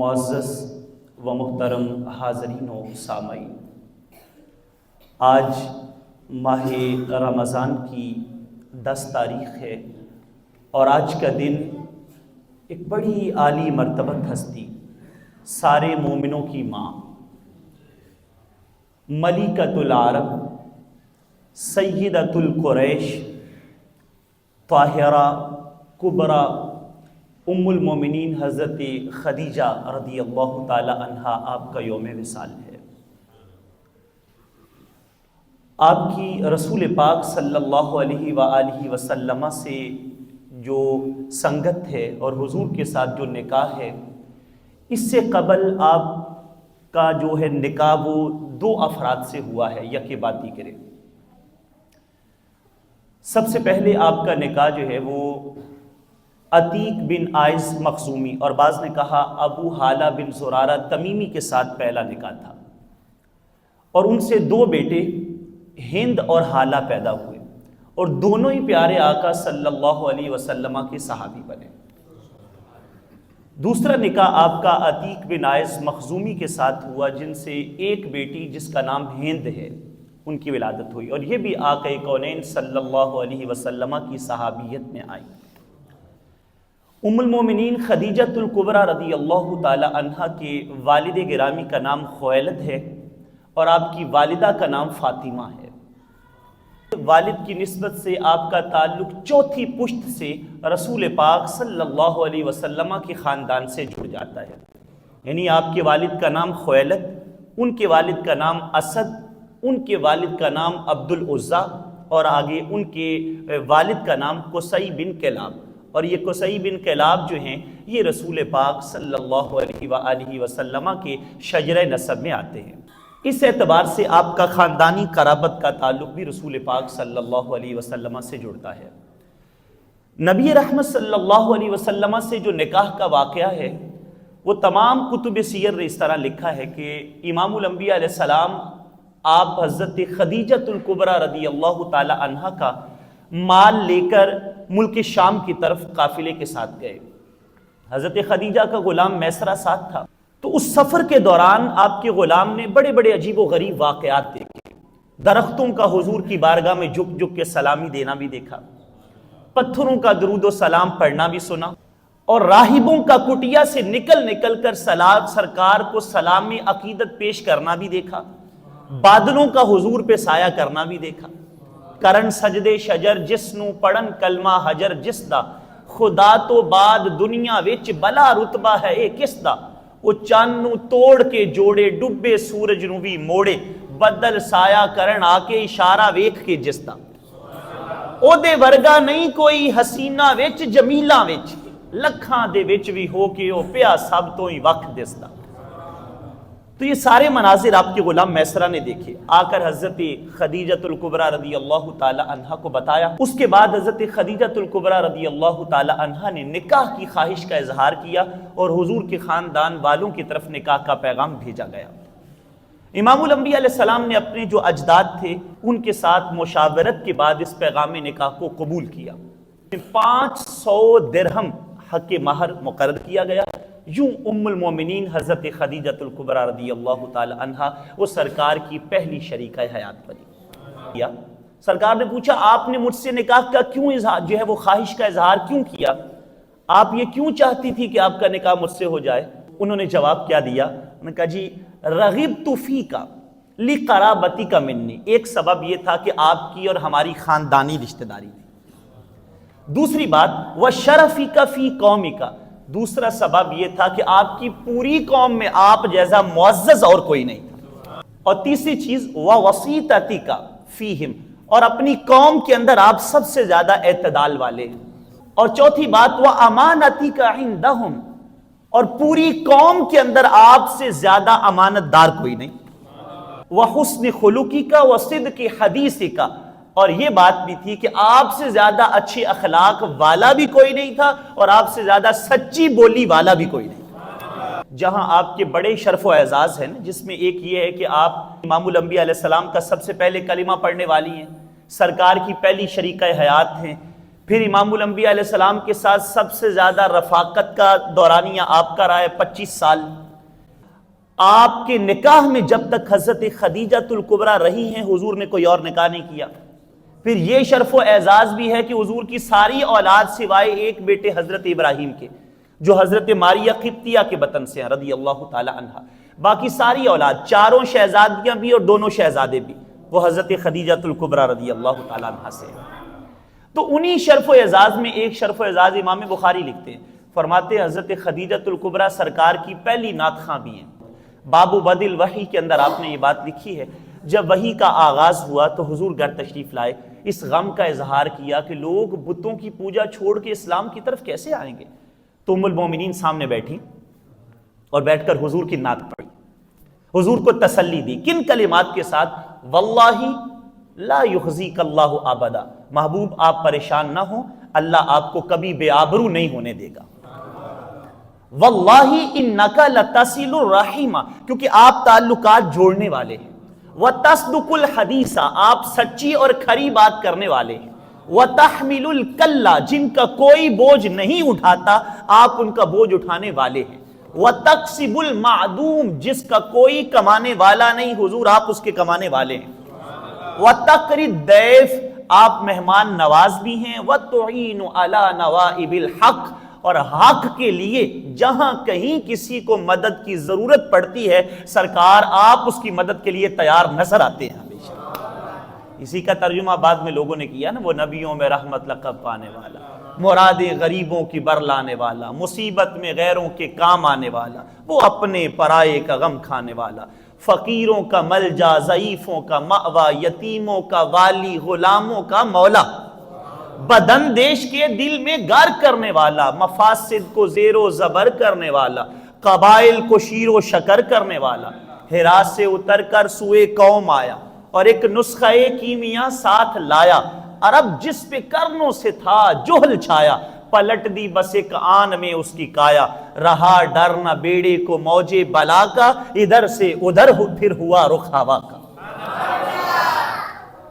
معزز و محترم حاضرین و سامعین، آج ماہ رمضان کی 10 تاریخ ہے اور آج کا دن ایک بڑی عالی مرتبت ہستی، سارے مومنوں کی ماں، ملکۃ العرب، سیدۃ القریش، طاہرہ کبریٰ، ام المومنین حضرت خدیجہ رضی اللہ تعالی عنہا آپ کا یوم وصال ہے۔ آپ کی رسول پاک صلی اللہ علیہ وآلہ وسلم سے جو سنگت ہے اور حضور کے ساتھ جو نکاح ہے، اس سے قبل آپ کا جو ہے نکاح وہ 2 افراد سے ہوا ہے، یکے باتی کرے۔ سب سے پہلے آپ کا نکاح جو ہے وہ عتیق بن عائز مخزومی اور بعض نے کہا ابو حالہ بن زرارہ تمیمی کے ساتھ پہلا نکاح تھا، اور ان سے 2 بیٹے ہند اور حالہ پیدا ہوئے، اور دونوں ہی پیارے آقا صلی اللہ علیہ وسلم کے صحابی بنے۔ دوسرا نکاح آپ کا عتیق بن عائز مخزومی کے ساتھ ہوا، جن سے ایک بیٹی جس کا نام ہند ہے ان کی ولادت ہوئی، اور یہ بھی آقا کونین صلی اللہ علیہ وسلم کی صحابیت میں آئی۔ ام المومنین خدیجۃ الکبریٰ رضی اللہ تعالی عنہا کے والد گرامی کا نام خویلد ہے اور آپ کی والدہ کا نام فاطمہ ہے۔ والد کی نسبت سے آپ کا تعلق چوتھی پشت سے رسول پاک صلی اللہ علیہ وسلم کے خاندان سے جڑ جاتا ہے، یعنی آپ کے والد کا نام خویلد، ان کے والد کا نام اسد، ان کے والد کا نام عبد العزیٰ، اور آگے ان کے والد کا نام قصی بن کلاب، اور یہ قصی بن کلاب جو ہیں یہ رسول پاک صلی اللہ علیہ وآلہ وسلم کے شجرہ نسب میں آتے ہیں۔ اس اعتبار سے آپ کا خاندانی قرابت کا تعلق بھی رسول پاک صلی اللہ علیہ وسلم سے جڑتا ہے۔ نبی رحمت صلی اللہ علیہ وسلم سے جو نکاح کا واقعہ ہے وہ تمام کتب سیر نے اس طرح لکھا ہے کہ امام الانبیاء علیہ السلام آپ حضرت خدیجۃ الکبریٰ رضی اللہ تعالی عنہا کا مال لے کر ملک شام کی طرف قافلے کے ساتھ گئے۔ حضرت خدیجہ کا غلام میسرہ ساتھ تھا، تو اس سفر کے دوران آپ کے غلام نے بڑے بڑے عجیب و غریب واقعات دیکھے۔ درختوں کا حضور کی بارگاہ میں جھک جھک کے سلامی دینا بھی دیکھا، پتھروں کا درود و سلام پڑھنا بھی سنا، اور راہبوں کا کٹیا سے نکل نکل کر سرکار کو سلام عقیدت پیش کرنا بھی دیکھا، بادلوں کا حضور پہ سایہ کرنا بھی دیکھا۔ کرن سجدے شجر جسنو پڑھن کلمہ حجر جس دا، خدا تو بعد دنیا وچ بلا رتبہ ہے اے کس دا، وہ چاند نو توڑ کے جوڑے ڈبے سورج نو بھی موڑے، بدل سایہ کرن آ کے اشارہ ویکھ کے جس دا، او دے ورگا نہیں کوئی حسینہ وچ جمیلہ وچ، لکھاں دے وچ بھی ہو کے او پیا سب تو ہی وقت دس دا۔ تو یہ سارے مناظر آپ کے غلام میسرہ نے دیکھے، آ کر حضرت خدیجۃ الکبریٰ رضی اللہ تعالی عنہا کو بتایا۔ اس کے بعد حضرت خدیجۃ الکبریٰ رضی اللہ تعالی عنہا نے نکاح کی خواہش کا اظہار کیا، اور حضور کے خاندان والوں کی طرف نکاح کا پیغام بھیجا گیا۔ امام الانبیاء علیہ السلام نے اپنے جو اجداد تھے ان کے ساتھ مشاورت کے بعد اس پیغام نکاح کو قبول کیا۔ 500 درہم حق مہر مقرر کیا گیا۔ یوں ام المومنین حضرت خدیجۃ الکبریٰ رضی اللہ تعالی عنہا وہ سرکار کی پہلی شریکہ حیات بنی۔ سرکار نے پوچھا آپ نے مجھ سے نکاح کا کیوں اظہار جو ہے وہ خواہش کا اظہار کیوں کیا، آپ یہ کیوں چاہتی تھی کہ آپ کا نکاح مجھ سے ہو جائے؟ انہوں نے جواب کیا دیا، انہوں نے کہا جی رغبت فیک لقرابتک منی، ایک سبب یہ تھا کہ آپ کی اور ہماری خاندانی رشتہ داری تھی۔ دوسری بات وشرفک فی قومک، دوسرا سبب یہ تھا کہ آپ کی پوری قوم میں آپ جیسا معزز اور کوئی نہیں تھا۔ اور تیسری چیز وَوَسِيطَتِكَ فِيهِمْ، اور اپنی قوم کے اندر آپ سب سے زیادہ اعتدال والے ہیں۔ اور چوتھی بات وَأَمَانَتِكَ عِنْدَهُمْ، اور پوری قوم کے اندر آپ سے زیادہ امانت دار کوئی نہیں۔ وَحُسْنِ خُلُقِكَ وَصِدْقِ حَدِيثِكَ، اور یہ بات بھی تھی کہ آپ سے زیادہ اچھے اخلاق والا بھی کوئی نہیں تھا، اور آپ سے زیادہ سچی بولی والا بھی کوئی نہیں تھا۔ جہاں آپ کے بڑے شرف و اعزاز ہیں، جس میں ایک یہ ہے کہ آپ امام الانبیاء علیہ السلام کا سب سے پہلے کلمہ پڑھنے والی ہیں، سرکار کی پہلی شریکہ حیات ہیں، پھر امام الانبیاء علیہ السلام کے ساتھ سب سے زیادہ رفاقت کا دورانیہ آپ کا رہا ہے 25 سال۔ آپ کے نکاح میں جب تک حضرت خدیجۃ الکبریٰ رہی ہیں حضور نے کوئی اور نکاح نہیں کیا۔ پھر یہ شرف و اعزاز بھی ہے کہ حضور کی ساری اولاد سوائے ایک بیٹے حضرت ابراہیم کے جو حضرت ماریہ قبطیہ کے بطن سے ہیں رضی اللہ تعالی عنہ، باقی ساری اولاد چاروں شہزادیاں بھی اور دونوں شہزادے بھی وہ حضرت خدیجۃ الکبریٰ رضی اللہ تعالی عنہ سے ہیں۔ تو انہی شرف و اعزاز میں ایک شرف و اعزاز امام بخاری لکھتے ہیں، فرماتے ہیں حضرت خدیجۃ الکبریٰ سرکار کی پہلی نعت خواں بھی ہیں۔ باب بدء الوحی کے اندر آپ نے یہ بات لکھی ہے، جب وحی کا آغاز ہوا تو حضور گھر تشریف لائے، اس غم کا اظہار کیا کہ لوگ بتوں کی پوجا چھوڑ کے اسلام کی طرف کیسے آئیں گے۔ تو ام المومنین سامنے بیٹھی اور بیٹھ کر حضور کی نعت پڑھی، حضور کو تسلی دی، کن کلمات کے ساتھ؟ واللہ لا یخزیک اللہ ابدا، محبوب آپ پریشان نہ ہوں، اللہ آپ کو کبھی بے آبرو نہیں ہونے دے گا۔ واللہ انک لتصل الرحیم، کیونکہ آپ تعلقات جوڑنے والے ہیں۔ وتصدق الحدیث، آپ سچی اور کھری بات کرنے والے ہیں۔ وتحمل الکلہ، جن کا کوئی بوجھ نہیں اٹھاتا آپ ان کا بوجھ اٹھانے والے ہیں۔ وتکسب المعدوم، جس کا کوئی کمانے والا نہیں حضور آپ اس کے کمانے والے ہیں۔ وتقری الضیف، آپ مہمان نواز بھی ہیں۔ وتعین علی نوائب الحق، اور حق کے لیے جہاں کہیں کسی کو مدد کی ضرورت پڑتی ہے سرکار آپ اس کی مدد کے لیے تیار نظر آتے ہیں ہمیشہ۔ اسی کا ترجمہ بعد میں لوگوں نے کیا نا، وہ نبیوں میں رحمت لقب پانے والا، مرادیں غریبوں کی برلانے والا، مصیبت میں غیروں کے کام آنے والا، وہ اپنے پرائے کا غم کھانے والا، فقیروں کا ملجا، ضعیفوں کا مأویٰ، یتیموں کا والی، غلاموں کا مولا، بدن دیش کے دل میں گار کرنے والا، مفاسد کو زیر و زبر کرنے والا، قبائل کو شیر و شکر کرنے والا، ہرا سے اتر کر سوئے قوم آیا اور ایک نسخہ کیمیا ساتھ لایا، عرب جس پہ کرنوں سے تھا جہل چھایا، پلٹ دی بس ایک آن میں اس کی کایا، رہا ڈر نہ بیڑے کو موجے بلا کا، ادھر سے ادھر پھر ہوا رخ ہوا کا۔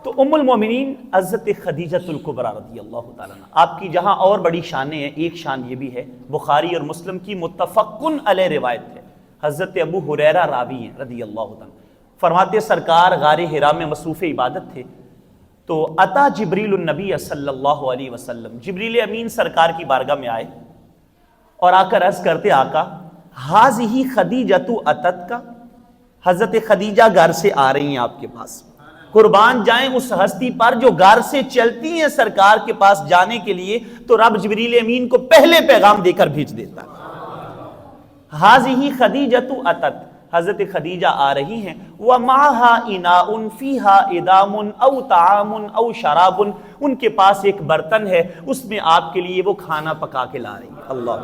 تو ام المومنین حضرت خدیجۃ الکبریٰ رضی اللہ تعالیٰ عنہ، آپ کی جہاں اور بڑی شانیں ہیں، ایک شان یہ بھی ہے بخاری اور مسلم کی متفقن علیہ روایت ہے، حضرت ابو ہریرہ راوی ہیں رضی اللہ تعالیٰ، فرماتے سرکار غار حرا میں مصروف عبادت تھے تو اتا جبریل النبی صلی اللہ علیہ وسلم، جبریل امین سرکار کی بارگاہ میں آئے اور آ کر عرض کرتے آقا ہذہ خدیجۃ اتت کا، حضرت خدیجہ گھر سے آ رہی ہیں آپ کے پاس، قربان جائیں اس ہستی پر جو گھر سے چلتی ہیں سرکار کے پاس جانے کے لیے تو رب جبریل امین کو پہلے پیغام دے کر بھیج دیتا ہے۔ ہذہ خدیجۃ اتت، حضرت خدیجہ آ رہی ہیں، وَمَعَهَا إِنَاءٌ فِيهَا إِدَامٌ أَوْ طَعَامٌ أَوْ شَرَابٌ، ان کے پاس ایک برتن ہے اس میں آپ کے لیے وہ کھانا پکا کے لا رہی ہے۔ اللہ،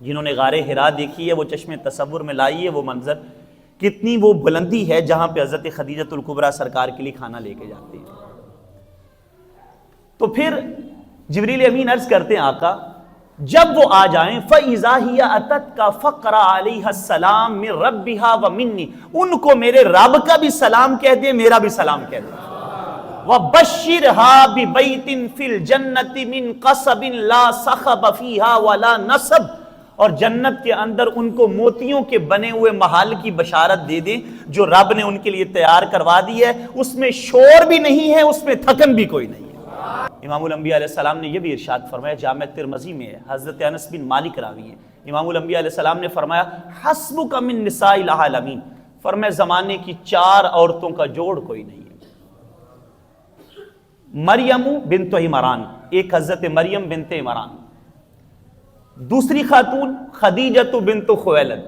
جنہوں نے غار حرا دیکھی ہے وہ چشم تصور میں لائی ہے وہ منظر، کتنی وہ بلندی ہے جہاں پہ حضرت خدیجۃ الکبریٰ سرکار کے لیے کھانا لے کے جاتے ہیں۔ تو پھر جبریل امین عرض کرتے ہیں آقا جب وہ آ جائیں فَإِذَا هِيَ أَتَتْكَ فَقْرَ عَلَيْهَا السَّلَامِ مِن رَبِّهَا وَمِنِّي، ان کو میرے رب کا بھی سلام کہہ دے میرا بھی سلام کہہ دے۔ وَبَشِّرْهَا بِبَيْتٍ فِي الْجَنَّةِ مِن قَصَبٍ لَا صَخَبَ فِيهَا وَلَا نَصَبٍ، اور جنت کے اندر ان کو موتیوں کے بنے ہوئے محل کی بشارت دے دیں جو رب نے ان کے لیے تیار کروا دی ہے، اس میں شور بھی نہیں ہے اس میں تھکن بھی کوئی نہیں ہے۔ امام الانبیاء علیہ السلام نے یہ بھی ارشاد فرمایا، جامع ترمذی میں ہے، حضرت انس بن مالک راوی ہیں، امام الانبیاء علیہ السلام نے فرمایا حسبک من نساء العالمین، فرمایا زمانے کی 4 عورتوں کا جوڑ کوئی نہیں ہے۔ مریم بنت عمران، ایک حضرت مریم بنت عمران، دوسری خاتون خدیجہ بنت خویلد،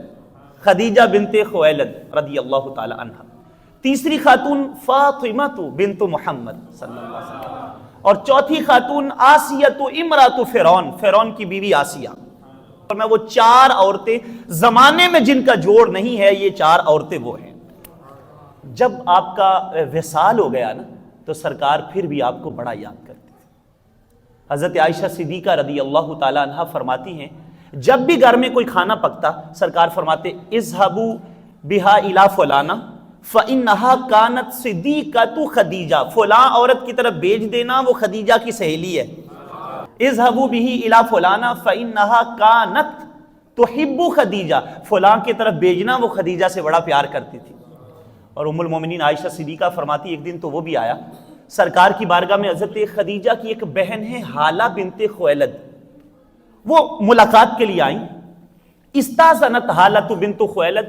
خدیجہ بنت خویلد رضی اللہ تعالی عنہ، تیسری خاتون فاطمہ بنت محمد صلی اللہ علیہ وسلم، اور چوتھی خاتون آسیہ امرأۃ فرعون، فرعون کی بیوی آسیہ۔ اور میں وہ 4 عورتیں زمانے میں جن کا جوڑ نہیں ہے، یہ 4 عورتیں وہ ہیں۔ جب آپ کا وصال ہو گیا نا تو سرکار پھر بھی آپ کو بڑا یاد کرتے تھے۔ حضرت عائشہ صدیقہ رضی اللہ تعالی عنہ فرماتی ہیں جب بھی گھر میں کوئی کھانا پکتا سرکار فرماتے اذهبوا بها الى فلانا فانها كانت صدیقۃ خدیجہ، فلاں عورت کی طرف بھیج دینا وہ خدیجہ کی سہیلی ہے۔ اذهبوا به الى فلانا فانها كانت تحب خدیجہ، فلاں کی طرف بھیجنا، وہ خدیجہ سے بڑا پیار کرتی تھی۔ اور ام المومنین عائشہ صدیقہ فرماتی ایک دن تو وہ بھی آیا سرکار کی بارگاہ میں، حضرت خدیجہ کی ایک بہن ہے حالہ بنت خویلد، وہ ملاقات کے لیے آئیں۔ استاذنت حالۃ بنت خویلد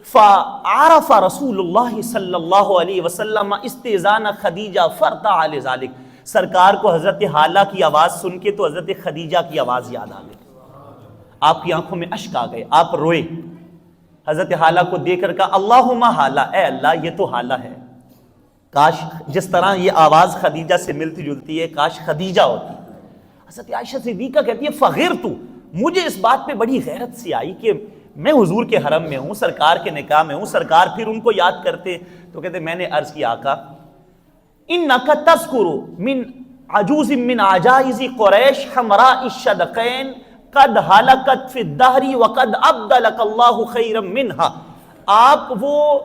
فعرف رسول اللہ صلی اللہ علیہ وسلم استئذان خدیجہ فرتع لذلک، سرکار کو حضرت حالہ کی آواز سن کے تو حضرت خدیجہ کی آواز یاد آ گئی، آپ کی آنکھوں میں اشک آ گئے، آپ روئے۔ حضرت حالہ کو دیکھ کر کہا اللہم حالہ، اے اللہ یہ تو حالہ ہے، کاش جس طرح یہ آواز خدیجہ سے ملتی جلتی ہے کاش خدیجہ ہوتی۔ حضرت عائشہ صدیقہ کہتی ہے فغرت، مجھے اس بات پہ بڑی غیرت سی آئی کہ میں حضور کے حرم میں ہوں، سرکار کے نکاح میں ہوں، سرکار پھر ان کو یاد کرتے، تو کہتے میں نے عرض کیا آقا انک تذکر من عجوز من عجائز قریش حمراء الشدقین قد حلقت فی الدہر وقد ابدلک اللہ خیرا منہا، آپ وہ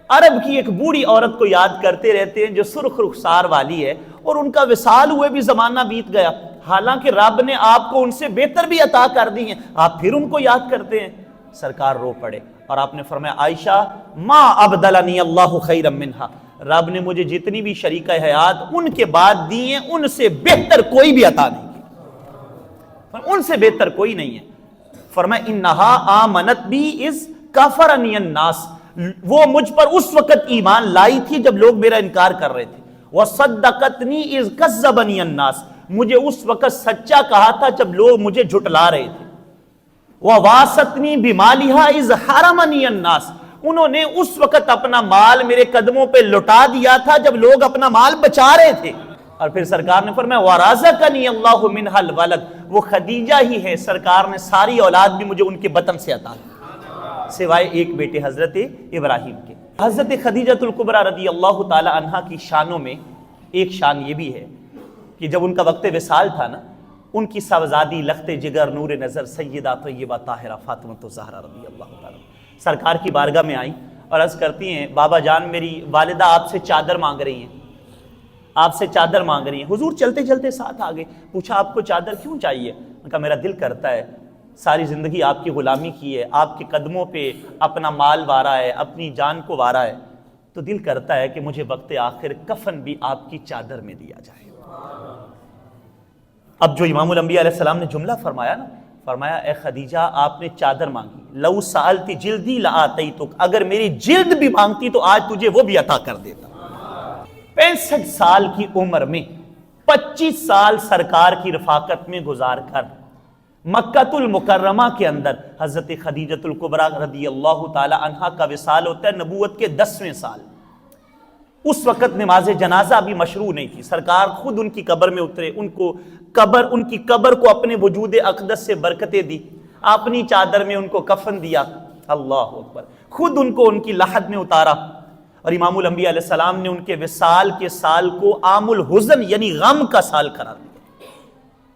عرب کی ایک بوڑھی عورت کو یاد کرتے رہتے ہیں جو سرخ رخسار والی ہے اور ان کا وصال ہوئے بھی زمانہ بیت گیا، حالانکہ رب نے آپ کو ان سے بہتر بھی عطا کر دی ہیں، آپ پھر ان کو یاد کرتے ہیں۔ سرکار رو پڑے اور آپ نے فرمایا عائشہ ما ابدلنی اللہ خیرا منہا، رب نے مجھے جتنی بھی شریکہ حیات ان کے بعد دی ہیں ان سے بہتر کوئی بھی عطا نہیں کی، ان سے بہتر کوئی نہیں ہے۔ فرمایا انہا آمنت بی اذ کفرنی الناس، وہ مجھ پر اس وقت ایمان لائی تھی جب لوگ میرا انکار کر رہے تھے، وصدقتنی اذ کذبنی الناس، مجھے اس وقت سچا کہا تھا جب لوگ مجھے جھٹلا رہے تھے، وواستنی بمالہا اذ حرمنی الناس، انہوں نے اس وقت اپنا مال میرے قدموں پہ لٹا دیا تھا جب لوگ اپنا مال بچا رہے تھے۔ اور پھر سرکار نے فرمایا ورزقنی اللہ منہا الولد، وہ خدیجہ ہی ہے، سرکار نے ساری اولاد بھی مجھے ان کے بطن سے عطا کی سوائے ایک بیٹے حضرت ابراہیم کے۔ حضرت خدیجۃ الکبریٰ رضی اللہ تعالی عنہا کی شانوں میں ایک شان یہ بھی ہے کہ جب ان کا وقت وصال تھا نا، ان کی صاحبزادی لخت جگر نور نظر سیدہ طیبہ طاہرہ فاطمہ الزہرا رضی اللہ تعالی سرکار کی بارگاہ میں آئیں اور عرض کرتی ہیں بابا جان میری والدہ آپ سے چادر مانگ رہی ہیں، آپ سے چادر مانگ رہی ہیں۔ حضور چلتے چلتے ساتھ آ گئے، پوچھا آپ کو چادر کیوں چاہیے؟ ان کا میرا دل کرتا ہے، ساری زندگی آپ کی غلامی کی ہے، آپ کے قدموں پہ اپنا مال وارا ہے، اپنی جان کو وارا ہے، تو دل کرتا ہے کہ مجھے وقت آخر کفن بھی آپ کی چادر میں دیا جائے۔ اب جو امام الانبیاء علیہ السلام نے جملہ فرمایا نا، فرمایا اے خدیجہ آپ نے چادر مانگی، لو سألتی جلدی لآتیتک، اگر میری جلد بھی مانگتی تو آج تجھے وہ بھی عطا کر دیتا۔ 65 سال کی عمر میں 25 سال سرکار کی رفاقت میں گزار کر مکہ المکرمہ کے اندر حضرت خدیجۃ الکبریٰ رضی اللہ تعالی عنہا کا وصال ہوتا ہے نبوت کے 10ویں سال۔ اس وقت نماز جنازہ بھی مشروع نہیں تھی، سرکار خود ان کی قبر میں اترے، ان کی قبر کو اپنے وجود اقدس سے برکتیں دی، اپنی چادر میں ان کو کفن دیا، اللہ اکبر، خود ان کو ان کی لحد میں اتارا، اور امام الانبیاء علیہ السلام نے ان کے وصال کے سال کو عام الحزن یعنی غم کا سال قرار دیا۔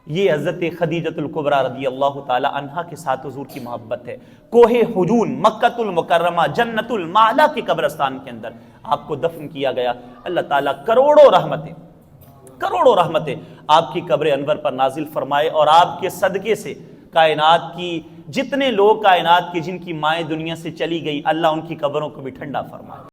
یہ حضرت خدیجۃ الکبریٰ رضی اللہ تعالی عنہا کے ساتھ حضور کی محبت ہے۔ کوہ حجون مکہ المکرمہ جنت المعلا کے قبرستان کے اندر آپ کو دفن کیا گیا۔ اللہ تعالیٰ کروڑوں رحمتیں آپ کی قبر انور پر نازل فرمائے، اور آپ کے صدقے سے کائنات کی جتنے لوگ کائنات کے جن کی مائیں دنیا سے چلی گئی، اللہ ان کی قبروں کو بھی ٹھنڈا فرمائے۔